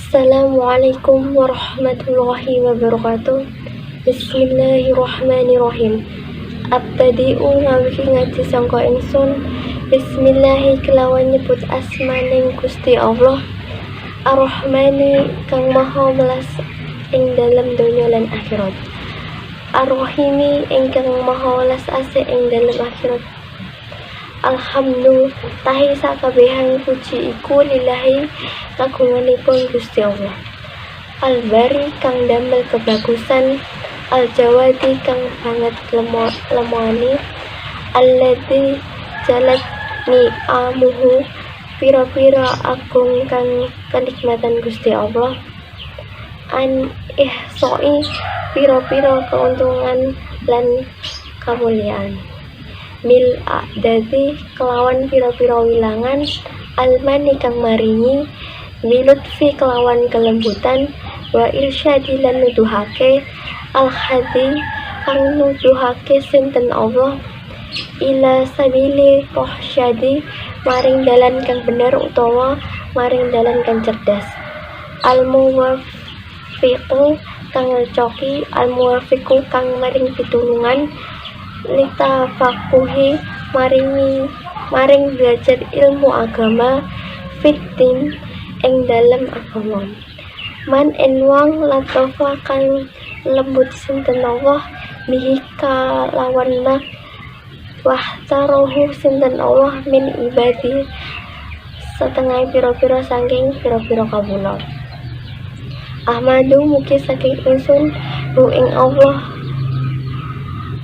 Assalamualaikum warahmatullahi wabarakatuh. Bismillahirrahmanirrahim. Abtadi'u ngawiki ngaji sangka ingsun. Bismillahi kelawan nyebut asmaning Gusti Allah Ar-Rahmani kang maha welas ing dalem donya lan akhirat. Ar-Rahimi ingkang maha welas asih ing dalem akhirat. Alhamdulillah tahi sakabehang puji iku lillahi kagunganipun Gusti Allah. Al-Bari kang damel kebagusan, Al-Jawadi kang banget lemoni, Alladzi jalat ni'amuhu pira-pira agung kang kenikmatan Gusti Allah. An ihsoi pira-pira keuntungan lan kamuliaan. Mil a'dadi kelawan pira-pira wilangan, almani kang maringi, milutfi kelawan kelembutan, wa irsyadi lan nuduhake, al-hadi kang nuduhake sinten Allah, ila sabili rohsyadi maring dalan kang bener utawa maring dalan kang cerdas, al-muwafiqu kang ngecoki, al-muwafiqu kang maring pitulungan, lita fakuhi maring belajar ilmu agama, fitin ing dalem agama. Man enwang latofa kang lembut sinten Allah bihi kalawan mak, wahtarohu sinten Allah min ibadi setengah pira-pira saking pira-pira kawula. Ahmadu mugi saking ingsun hu ing Allah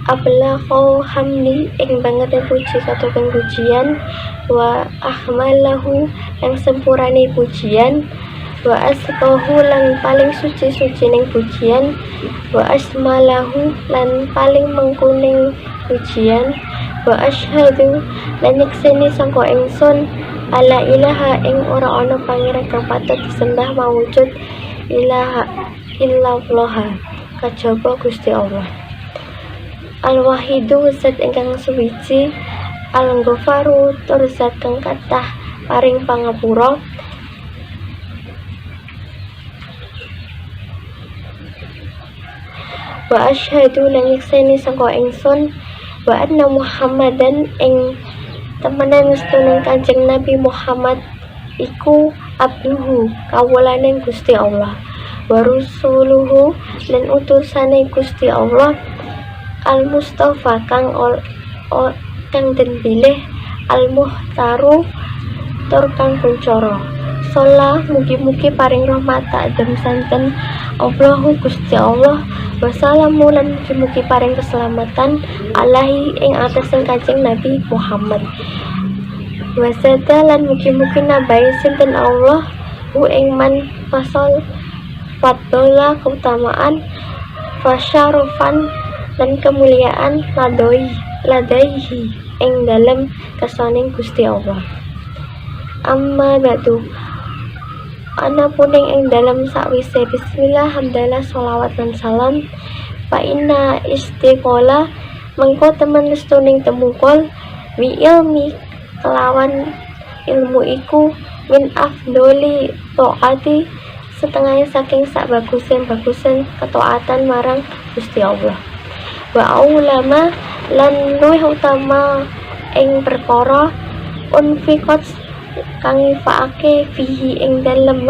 ablaqau hamdi ing banget puji katukan pujian, wa ahmalahu yang sempurane pujian, wa asqahu lan paling suci ning pujian, wa asmalahu lan paling mengkuning pujian, wa asyhadu lan nyekseni sangka ingsun ala ilaha ing ora ana pangeran kang patut disembah mawujud ilaha illallah kajaba Gusti Allah. Al-Wahidu zat ingkang suwiji, Al-Ghafaru tur zat kang kathah paring pangapura, wa asyhadu lan nyekseni sangka ingsun wa anna Muhammadan ing temenan setuning Kanjeng Nabi Muhammad iku abduhu kawulaning Gusti Allah, wa rusuluhu lan utusane Gusti Allah, Al-Mustafa kang den pilih, Al-Muhtaru tur kang kuncara. Sholah mugi-mugi paring rahmat takdem santen Allahu Gusti Allah, wassalamu lan mugi-mugi paring keselamatan alahi ing atase Kanjeng Nabi Muhammad. Wasada lan mugi-mugi nambahi sinten Allah hu ing man fasal fadla keutamaan, fasyarufan dan kemuliaan ladaihi ing dalem kesaning Gusti Allah. Amma batu ana puning ing dalem sakwise bismillah hamdalah sholawat lan salam, fa inna istiqola mengko temen setuning temukul wi ilmi kelawan ilmu iku min afdoli taati setengah saking sak bagusen ketaatan marang Gusti Allah, wa ulama lan luwih utama ing perkara unfiqat kang faake fihi ing dalem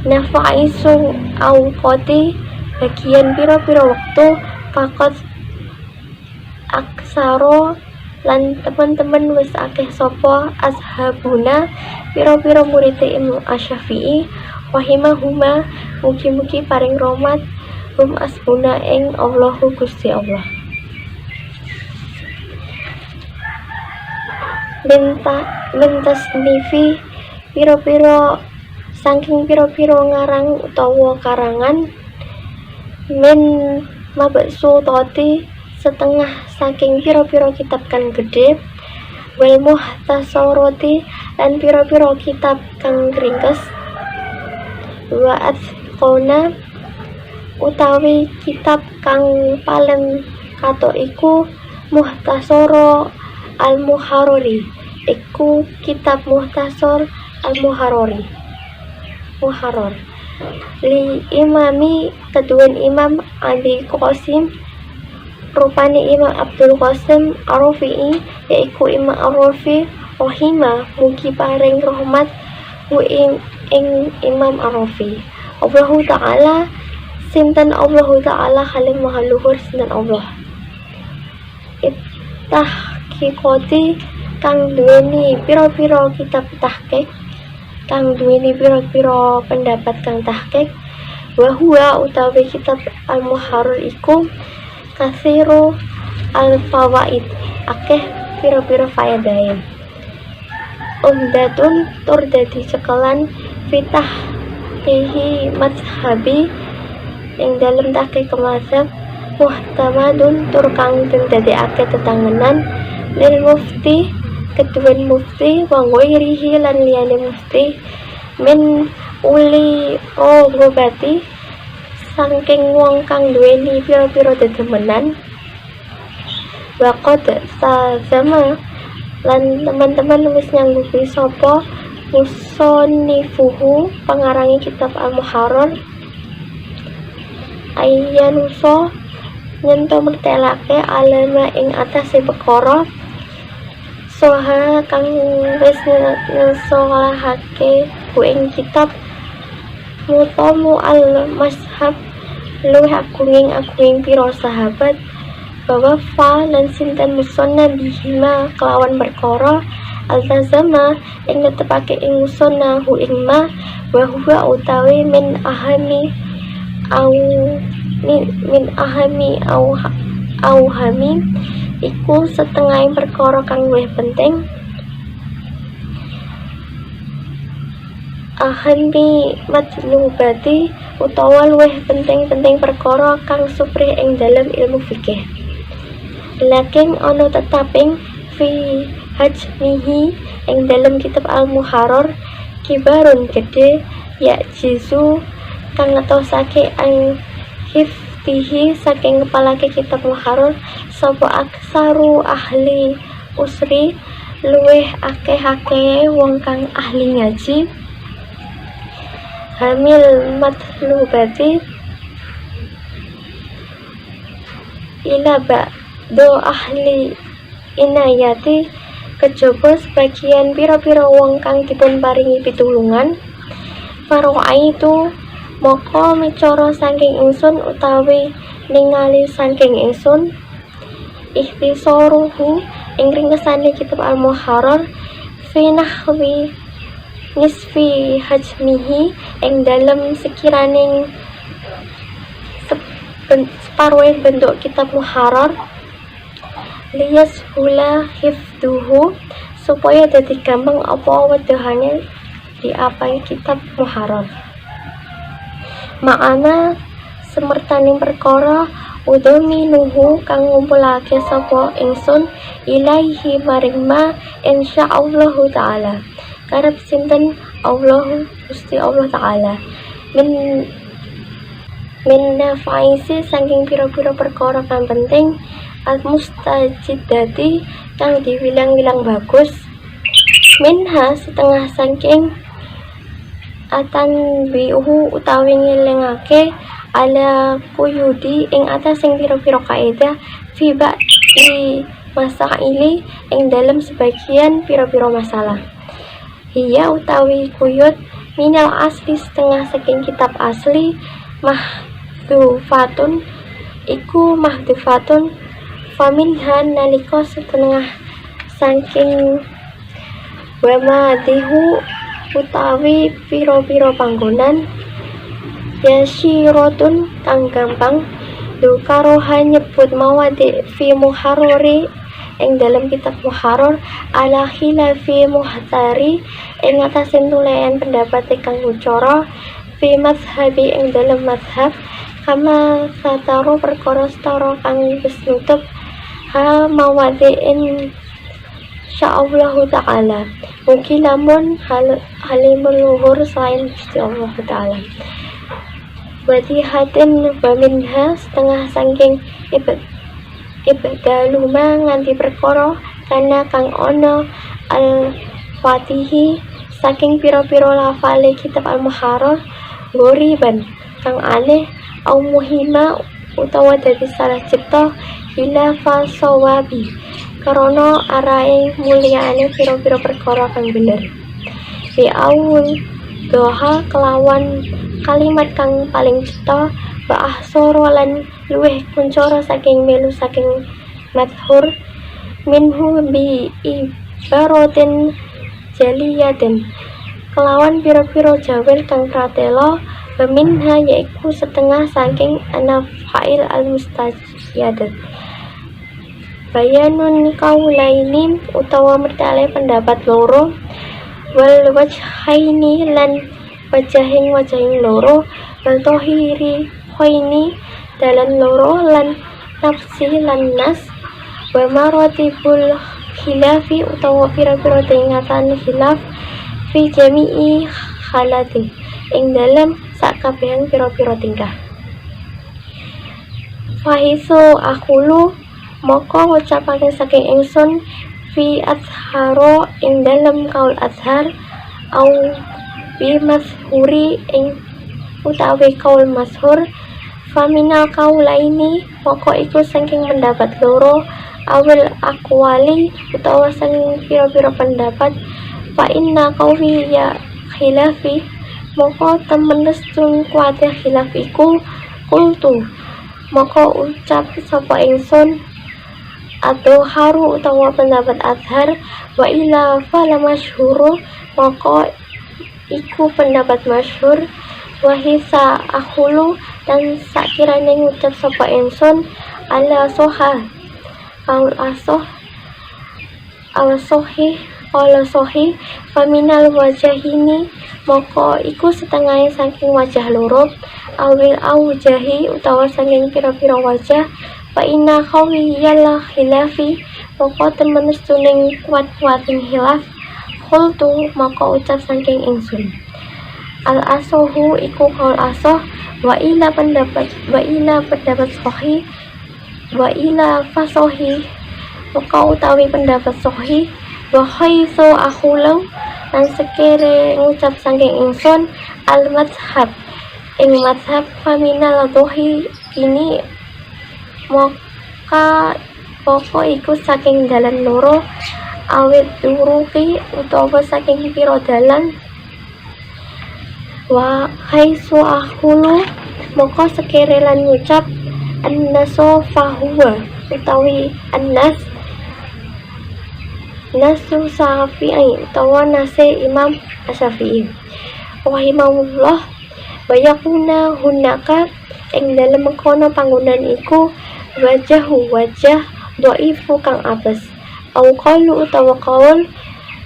nafaisu awqati bagian pira-pira wektu fakot aksaro lan teman-teman wis akeh sapa ashabuna pira-pira murid Imam Asy-Syafi'i wahimahuma mugi-mugi paring rahmat hum asbuna ing Allahu Gusti Allah. Lintas nifi piro-piro saking piro-piro ngarang utawa karangan, min mabeksu toti setengah saking piro-piro kitab kang gede, wal muhtasarati lan piro-piro kitab kang ringkes, wa athqona utawi kitab kang paling katok iku Muhtasara Al-Muharrari, iku kitab Muhtasar Al-Muharrari. Muharrar. Li imami keduan Imam Abi Qasim rupane Imam Abdul Qasim Ar-Rafi'i yaiku Imam Ar-Rafi rahimah mugi paring rahmat ing Imam Ar-Rafi. Allahu Ta'ala sinten Allahu Ta'ala halim maha luhur sinten Allah. Tahqiqati kang duweni pira-pira kitab tahqiq, kang duweni pira-pira pendapat kang tahqiq, wa huwa utawi kitab Al-Muharrar iku kasiru al-fawaid, akeh pira-pira faedahe. Umdatun tur dadi cekelan fitah kihi mazhabi ing dalem tahqiq mazhab, muhtamadun tur kang den dadekake tetangenan lil mufti keduwen mufti wa ghairihi lan liyane mufti min uli ngobati saking wong kang duweni pira-pira dedemenan. Waqad sazama lan teman-teman wis nyanggupi sapa musonnifuhu pengarangi kitab Al-Muharrar ayyanuso nyento mertelake alama ing atase perkara soha kang wis ngesolahake ku ing kitab mutamu al-mashhab luwih agunging pira sahabat bahwa fa lan sinten musonna bihima kelawan perkara altazama ing netepake ing musonna hu ing ma wa huwa utawi min ahami au hami iku setengah perkara kang luwih penting. Ahami matlubati utawa luwih penting perkara kang suprih ing dalam ilmu fikih. Lakin ono tetaping fi hajmihi ing dalam kitab Al-Muharrar kibarun gede ya jizu kang ngetosake ang hiftihi saking kepalake kitab Muharrar sapa aksaru ahli usri luweh akeh-akeh wong kang ahli ngaji hamil matlubati ila ba'do ahli inayati kejaba sebagian pira-pira wong kang dipun paringi pitulungan faro'ai itu moko micara saking ingsun utawi ningali saking ingsun ikhtisaruhu ing ringkesane kitab Al-Muharrar fi nahwi nisfi hajmihi ing dalem sekiraning separuh bentuk kitab Muharrar liyas hula hifduhu supaya dadi gampang apa wedhane diapai kitab Muharrar. Ma'ana semertaning perkara udami nuhu kang ngumpulake sapa ingsun ilaihi maring ma insyaallahu taala karep sinten Allah Gusti Allah taala min nafaisi saking pira-pira perkara kang penting al mustajidati kang diwilang-wilang bagus minha setengah saking atan biuhu utawi ngelingake ala kuyudi ing atas sing pira-pira kaidah fi ba'di masaili ing dalam sebagian pira-pira masalah hiya utawi kuyud minal asli setengah saking kitab asli mahdufatun iku mahdufatun faminhan nalika setengah saking wamadihu utawi piro-piro panggonan yasirotun kang gampang dukaroha nyebut mawadi fi muharrori ing dalam kitab Muharrar ala khilafi muhtari ing atasin tulean pendapat kang ucara fi mazhabi ing dalam mazhab kama sataro perkara setara kang wis nutup ha mawadi insyaallahu ta'ala mugi lamun halimul luhur selain Gusti Allah ta'ala wadihatin wa minha setengah saking ibdaluma nganti perkara kana kang ono al fatihi saking piro-piro lafale kitab al-muharrar goriban kang aneh au muhima utawa dadi salah cipta hilafa sawabi karana arahe mulyane piro-piro perkara kang bener bi awul doha kelawan kalimat kang paling cipta wa ahsara lan luweh kuncara saking melu saking madhur minhu bi ibaratin jaliyatin kelawan piro-piro jawel kang pratela peminha yaiku setengah saking anafail al-mustajadat bayanun kaulaini utawa mertale pendapat loro wal wajhaini lan wajahing loro wal tohiri khoini dalan loro lan nafsi lan nas wa maratibul khilafi utawa pira-pira tingkatan khilaf fi jami'i halati ing dalam sakabehing pira-pira tingkah fahisu akhulu moko ngucapaken saking ingsun fi azharo ing dalam kaul azhar au bi mashuri ing utawi kaul mashur faminal kaulaini moko iku saking pendapat loro awil akwali utawa saking pira-pira pendapat fa inna qawli ya khilafi moko temenes tun kuatih khilaf iku kultu moko ucap sapa ingsun atau haru utawa pendapat azhar wa ila fala masyhuru moko iku pendapat masyhur wa hisa akhulu dan sakirane ngucap sapa ingsun ala soha kaul asoh ala sohi ala sohi faminal wajahini moko iku setengah saking wajah loro awil aujahi utawa saking pira-pira wajah fa inna khawiyal khilafi moko temenes tuning kuat-kuating khilaf khultu moko ucap saking ingsun al asohu iku kaul asoh wa ila pendapat sohi wa ila fasohi moko utawi pendapat sohi wa khaisu akhulau dan sekere ngucap saking ingsun al madhab ing madhab faminal dohi ini maka poko iku saking dalan loro awit duruki utawa saking piro dalan wa khaisu akhulu maka sekere lan ngucap annaso fahuwa utawi annas nasu Syafi'i utawa nase Imam Syafi'i rahimahullah bayakuna hunaka ing dalem mengkono panggonan iku wajah dhaifu kang abes au qalu utawa qaul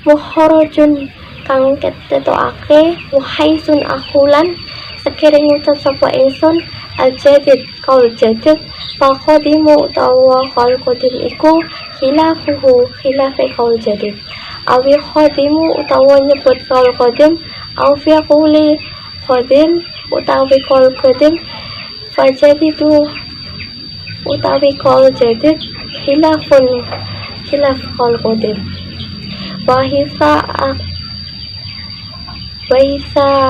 muharrajun kang ketokake wahaisun akhulan sekiranya ngucap sapa ingsun al-jadid qaul jadid fa qadimu utawa qaul qadim iku khilafe qaul jadid awi qadimu utawa nyebut qaul qadim au fi quli qadim utawi qaul qadim fajadidu utawi qaul jadid khilaf qaul qadim wahisa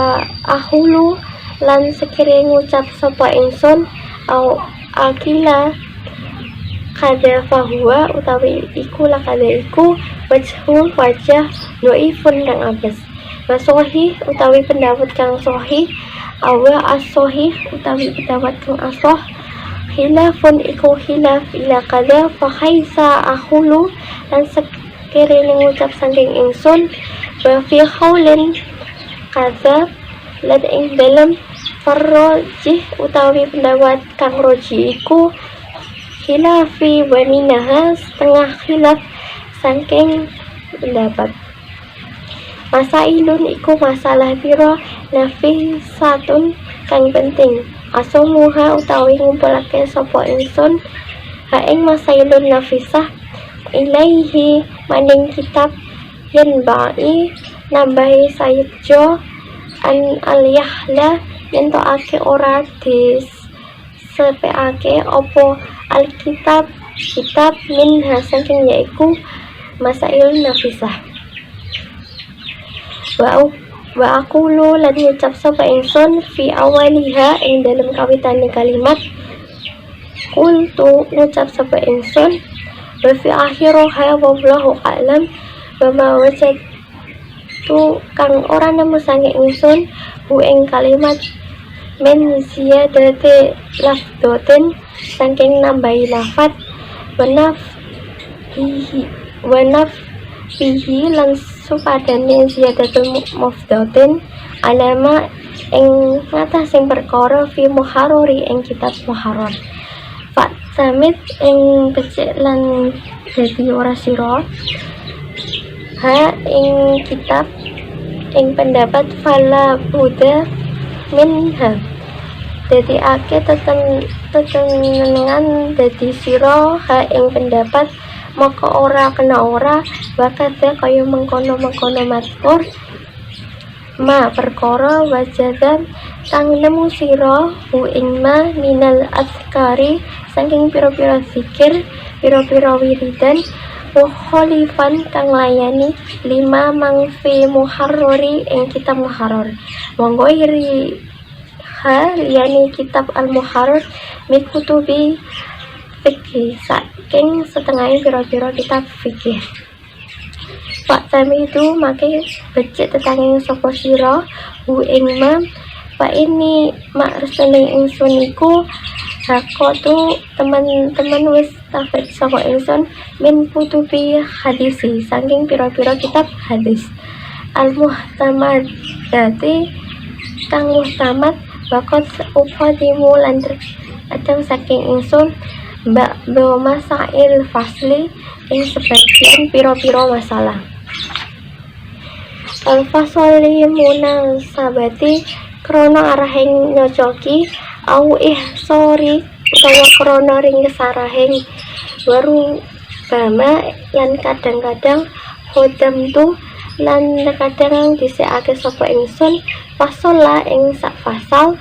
ahulu lan sekiranya ngucap sapa ingsun au akila kada fahuwa utawi iku lakada iku wajah doifun kang abes wasohi utawi pendapat kang sohi awa asohi utawi pendapat kang asoh khilafun iku khilaf ila kada fahaisa ahulu lan sekiranya ngucap saking ingsun wa fi khawlin kada lan ing dalam farrojih utawi pendapat kang roji iku khilafi wa minaha setengah khilaf saking pendapat masailun iku masalah piro nafisatun kang penting asomuha utawi ngumpulake sapa ingsun ha ing masailun nafisah ilaihi maning kitab yen ba'i nambahi Sayyid Jo an al-yahla nentokake ora disepeake opo alkitab kitab min saking yaiku masail nafisah wa aqulu lan ngucap sapa ingsun fi awaliha ing dalam kawitane kalimat qultu ngucap sapa ingsun wa fi akhiriha wallahu a'lam wa ma wajadtu kang ora nemu sange ingsun hu ing kalimat min ziyadati lafdoten saking nambahi lafat wanaf bihi lan supadane ziyadatul mufdatin alama ing ngatasing perkara fi muharrori ing kitab muharrar Pak Samit ing becik lan dadi ora sira ha ing kitab ing pendapat fala buddha minha dadi ake tetenengan dadi sira ha ing pendapat maka ora kena ora wakada kaya mengkono-mengkono matkur ma perkara wajadan kang nemu sira hu ing ma minal azkari saking pira-pira zikir pira-pira wiridan khalifan kang layani lima mangfi muharrori ing kitab muharrar monggo iri ha liyane kitab al muharrar mikutubi fikih saking setengah pira-pira kitab fikih Pak Sami itu make becik tetanging sapa sira hu ing ma Pak ini mak restune ingsun iku hakotu teman-teman wis tafid sapa ingsun min kutubi hadisi saking pira-pira kitab hadis al muhtamad dadi kang muhtamad bakot upadimu lan adang saking ingsun mbak masail fasli ing sebagian pira-pira masalah al-fasoli munang sabati krona arahing nyocoki au ihsori utawa krona ring kesarahing baru bama lan kadang-kadang hodam tu lan kadang dhisikake sapa ingsun fasola ing sak fasal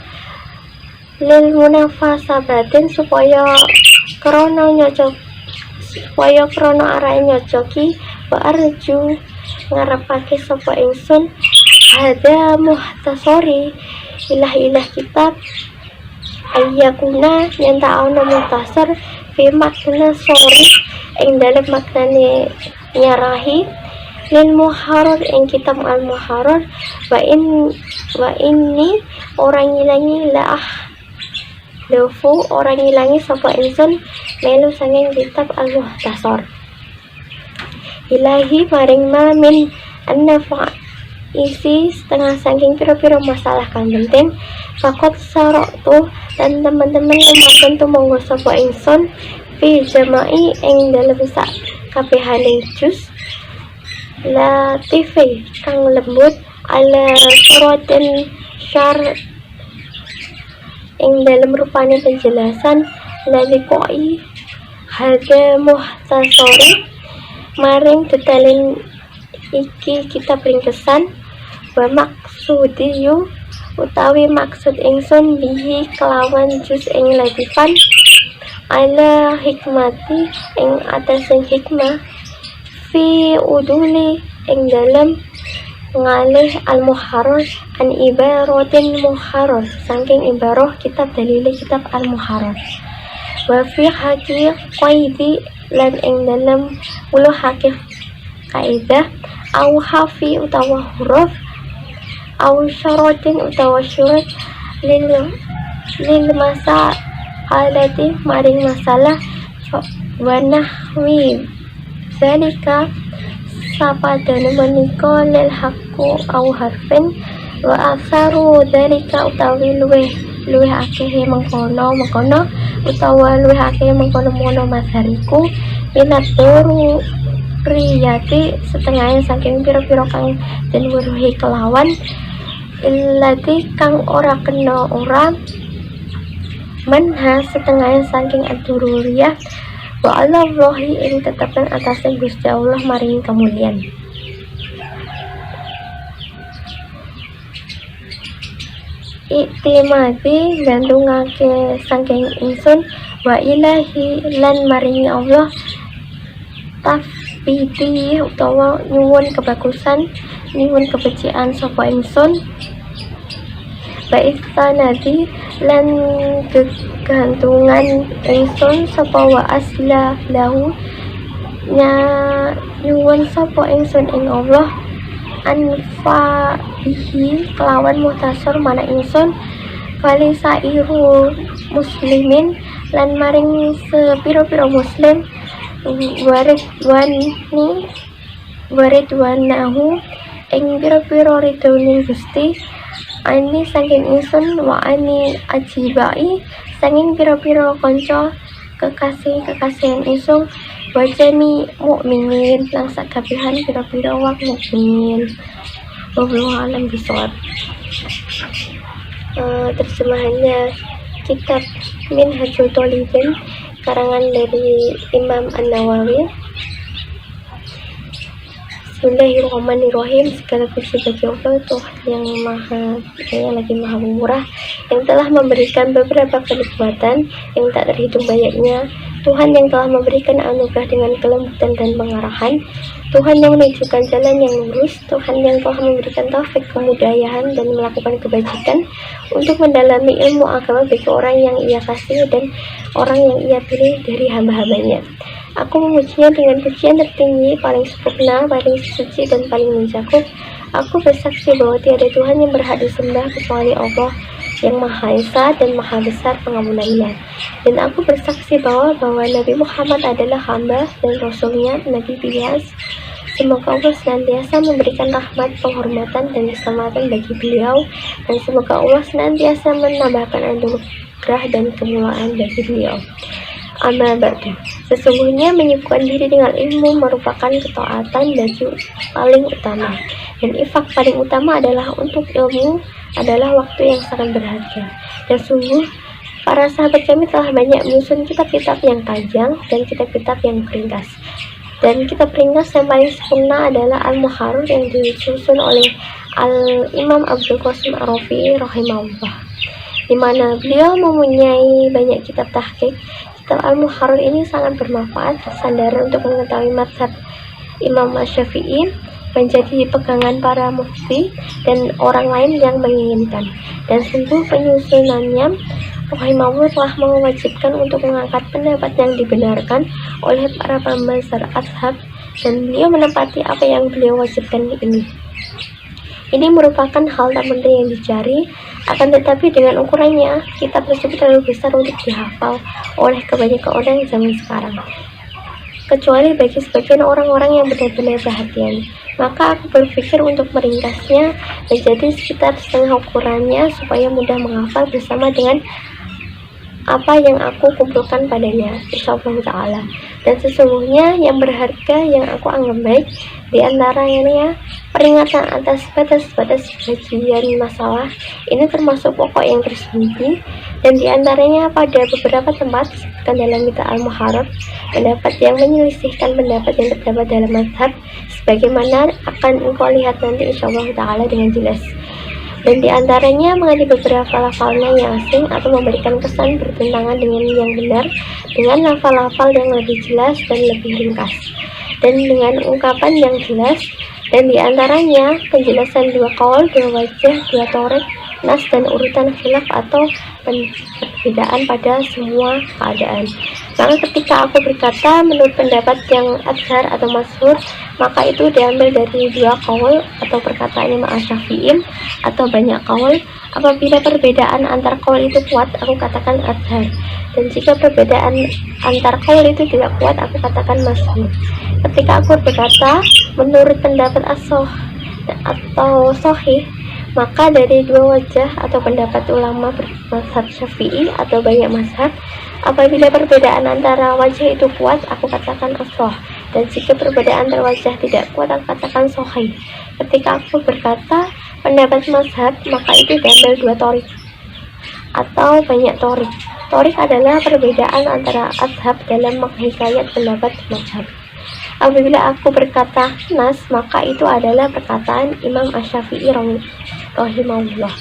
lil munafasabatin supaya krana arahe nyocoki wa arju ngarepake sapa ingsun hada muhtasori ilah kitab ayyakuna yen tak ana muhtasar fi makna sori ing dalem maknane nyarahi lil muharrar ing kitab al muharrar wa inni orang ngilangi lah dofu orang ngilangi sapa ingsun melu sanging kitab al muhtasar ilahi maring ma min annafa isi setengah saking pira-pira masalah kang penting fakot saroktu dan teman-teman umatun tu monggo sapa ingsun fi jama'i ing dalem sak kabehaning juz latifi kang lembut ala suratin syar ing dalem rupane penjelasan ladikoi hada muhtasari maring detalin iki kitab ringkesan wa maksudiyu utawi maksud ingsun bihi kelawan juz ing latifan ala hikmati ing atasing hikmah fi uduli ing dalam ngalih al muharrar an ibaratin muharrar saking ibarah kitab dalile kitab al muharrar wa fi haqiqati lan ing dalam ulu hakik kaidah au hafi utawa huruf au syaratin utawa syurat lil masa alati maring masalah wa nahwi zalika sapadane menika lil haqqu au harfin wa asaru zalika utawi luweh akeh mengkono utawa luweh akeh mengkono mazhariku minat doru riyati setengahnya saking pira-pira kang den weruhi kelawan illati kang ora kena ora manha setengahnya saking adururiyah wa Allahi ing tetepan atasnya Gusti Allah maring kemuliaan iktimati gantungake saking ingsun wa ilahi lan maringi Allah tafbiti utawa nyuwun kebagusan nyuwun kebencian sapa ingsun baikta nadi lan gegantungan ingsun sapa wa asla lahu nyuwun sapa ingsun ing Allah anfa bihi kelawan muhtasar mana ingsun kali sairu muslimin lan maring sepiro-piro muslim waridwanahu ing piro-piro ridhoning Gusti ani saking ingsun wa ani ajibai saking piro-piro kanca kekasih-kekasihan ingsun wajami mukminin lang sakabihan piro-piro wak mukminin. Wallahu a'lam bishawab. Terjemahannya kitab Minhajul Thalibin karangan dari Imam An-Nawawi. Bismillahirrahmanirrahim. Segala puji bagi Allah, Tuhan yang lagi maha murah, yang telah memberikan beberapa kenikmatan yang tak terhitung banyaknya. Tuhan yang telah memberikan anugerah dengan kelembutan dan pengarahan. Tuhan yang menunjukkan jalan yang lurus. Tuhan yang telah memberikan taufik kemudahan dan melakukan kebajikan untuk mendalami ilmu agama bagi orang yang ia kasih dan orang yang ia pilih dari hamba-hambanya. Aku memujinya dengan pujian tertinggi, paling sempurna, paling suci, dan paling mencakup. Aku bersaksi bahwa tiada Tuhan yang berhak disembah kecuali Allah yang Maha Esa dan Maha Besar pengampunannya. Dan aku bersaksi bahwa Nabi Muhammad adalah hamba dan Rasulnya, Nabi pilihan. Semoga Allah senantiasa memberikan rahmat, penghormatan, dan keselamatan bagi beliau, dan semoga Allah senantiasa menambahkan anugerah dan kemuliaan bagi beliau. Amma ba'du. Sesungguhnya menyibukkan diri dengan ilmu merupakan ketaatan bagi paling utama, dan infak paling utama adalah untuk ilmu adalah waktu yang sangat berharga. Dan sungguh para sahabat kami telah banyak menyusun kitab-kitab yang panjang dan kitab-kitab yang ringkas. Dan kitab ringkas yang paling sempurna adalah Al-Muharrar yang disusun oleh Al-Imam Abdul Qasim Ar-Rafi'i rahimahullah, di mana beliau mempunyai banyak kitab tahqiq. Kitab Al-Muharrar ini sangat bermanfaat sandaran untuk mengetahui mazhab Imam Syafi'i menjadi pegangan para mufti dan orang lain yang menginginkan. Dan sungguh penyusunannya rahimahullah telah mewajibkan untuk mengangkat pendapat yang dibenarkan oleh para pembesar ashab, dan beliau menepati apa yang beliau wajibkan ini. Ini merupakan hal tak penting yang dicari, akan tetapi dengan ukurannya, kitab tersebut terlalu besar untuk dihafal oleh kebanyakan orang zaman sekarang, kecuali bagi sebagian orang-orang yang benar-benar perhatian. Maka aku berpikir untuk meringkasnya menjadi sekitar setengah ukurannya supaya mudah menghafal bersama dengan apa yang aku kumpulkan padanya, insyaallah ta'ala. Dan sesungguhnya yang berharga yang aku anggap baik di antaranya peringatan atas batas-batas bagian masalah ini termasuk pokok yang tersembunyi, dan di antaranya pada beberapa tempat disebutkan dalam kitab Al-Muharrar pendapat yang menyelisihkan pendapat yang terdapat dalam mazhab, sebagaimana akan engkau lihat nanti insyaallah ta'ala dengan jelas. Dan di antaranya mengganti beberapa lafalnya yang asing atau memberikan kesan bertentangan dengan yang benar dengan lafal-lafal yang lebih jelas dan lebih ringkas dan dengan ungkapan yang jelas. Dan di antaranya penjelasan dua qaul, dua wajah, dua torek, nas, dan urutan khilaf atau perbedaan pada semua keadaan. Maka ketika aku berkata menurut pendapat yang adhar atau masyhur, maka itu diambil dari dua qaul atau perkataan Imam Syafi'i atau banyak qaul. Apabila perbedaan antar qaul itu kuat, aku katakan adhar, dan jika perbedaan antar qaul itu tidak kuat, aku katakan masyhur. Ketika aku berkata menurut pendapat as-sahih atau sahih, maka dari dua wajah atau pendapat ulama mazhab Syafi'i atau banyak mazhab. Apabila perbedaan antara wajah itu kuat, aku katakan as-sahih, dan jika perbedaan antar wajah tidak kuat, aku katakan sahih. Ketika aku berkata pendapat mazhab, maka itu diambil dua torik atau banyak torik. Torik adalah perbedaan antara ashab dalam menghikayat pendapat mazhab. Apabila aku berkata nas, maka itu adalah perkataan Imam Asy-Syafi'i rahimahullah.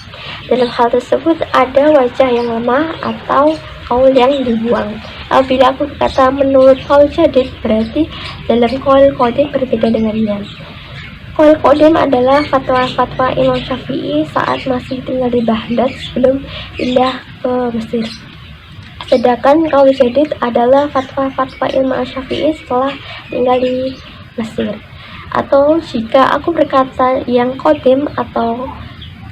Dalam hal tersebut ada wajah yang lemah atau qaul yang dibuang. Apabila aku berkata menurut qaul jadid, berarti dalam qaul qadim berbeda dengannya. Qaul Qadim adalah fatwa-fatwa Imam Syafi'i saat masih tinggal di Baghdad sebelum pindah ke Mesir. Sedangkan Qaul Jadid adalah fatwa-fatwa Imam Syafi'i setelah tinggal di Mesir. Atau jika aku berkata yang Qadim atau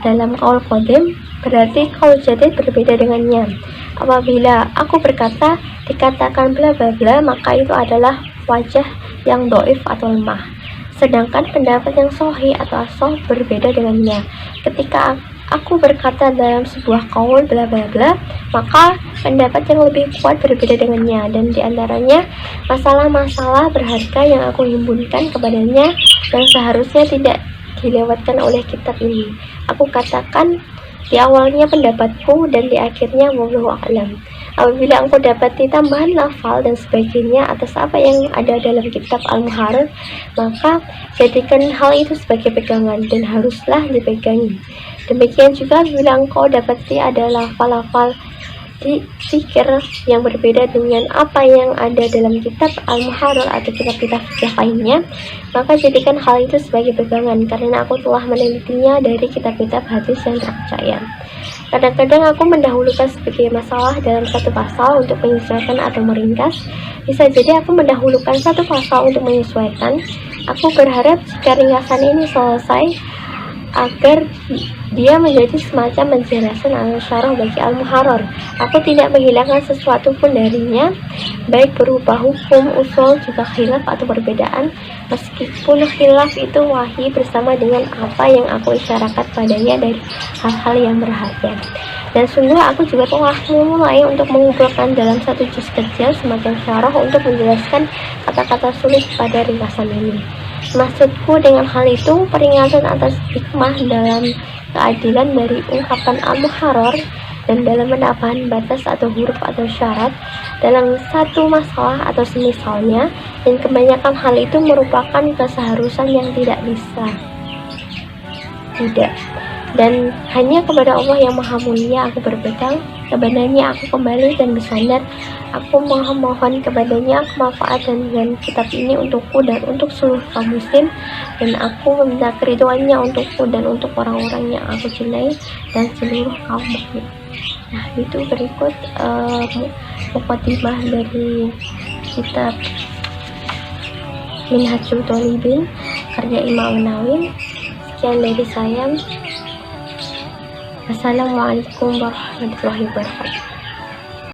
dalam Qaul Qadim, berarti Qaul Jadid berbeda dengannya. Apabila aku berkata dikatakan bla bla bla, maka itu adalah wajah yang dhaif atau lemah. Sedangkan pendapat yang sahih atau ashah berbeda dengannya. Ketika aku berkata dalam sebuah qaul bla bla bla, maka pendapat yang lebih kuat berbeda dengannya, dan diantaranya masalah-masalah berharga yang aku himpunkan kepadanya yang seharusnya tidak dilewatkan oleh kitab ini. Aku katakan di awalnya pendapatku dan di akhirnya wallahu a'lam. Apabila engkau dapati tambahan lafal dan sebagainya atas apa yang ada dalam kitab Al-Muharrar, maka jadikan hal itu sebagai pegangan dan haruslah dipegangi. Demikian juga bila engkau dapati ada lafal-lafal di zikir yang berbeda dengan apa yang ada dalam kitab Al-Muharrar atau kitab-kitab fikih lainnya, maka jadikan hal itu sebagai pegangan, karena aku telah menelitinya dari kitab-kitab hadis yang terpercaya. Kadang-kadang aku mendahulukan sebagai masalah dalam satu pasal untuk menyesuaikan atau meringkas. Bisa jadi aku mendahulukan satu pasal untuk menyesuaikan. Aku berharap jika ringkasan ini selesai agar dia menjadi semacam penjelasan atau syarah bagi Al-Muharrar. Aku tidak menghilangkan sesuatu pun darinya, baik berupa hukum, usul, juga khilaf atau perbedaan, meskipun khilaf itu wahyu bersama dengan apa yang aku isyaratkan padanya dari hal-hal yang berharga. Dan sungguh aku juga telah memulai untuk mengumpulkan dalam satu juz kecil semacam syarah untuk menjelaskan kata-kata sulit pada ringkasan ini. Maksudku dengan hal itu peringatan atas hikmah dalam keadilan dari ungkapan Al-Muharrar dan dalam penambahan batas atau huruf atau syarat dalam satu masalah atau semisalnya, dan kebanyakan hal itu merupakan keseharusan yang tidak dan hanya kepada Allah yang Maha Mulia aku berpegang, kepadanya aku kembali dan bersandar. Aku mohon kepadanya kemanfaatan dengan kitab ini untukku dan untuk seluruh kaum muslim, dan aku meminta keridhoannya untukku dan untuk orang-orang yang aku cintai dan seluruh kaum mukmin. Nah, itu berikut muqaddimah dari kitab Minhajul Thalibin karya Imam Nawawi. Sekian dari saya. Assalamualaikum warahmatullahi wabarakatuh.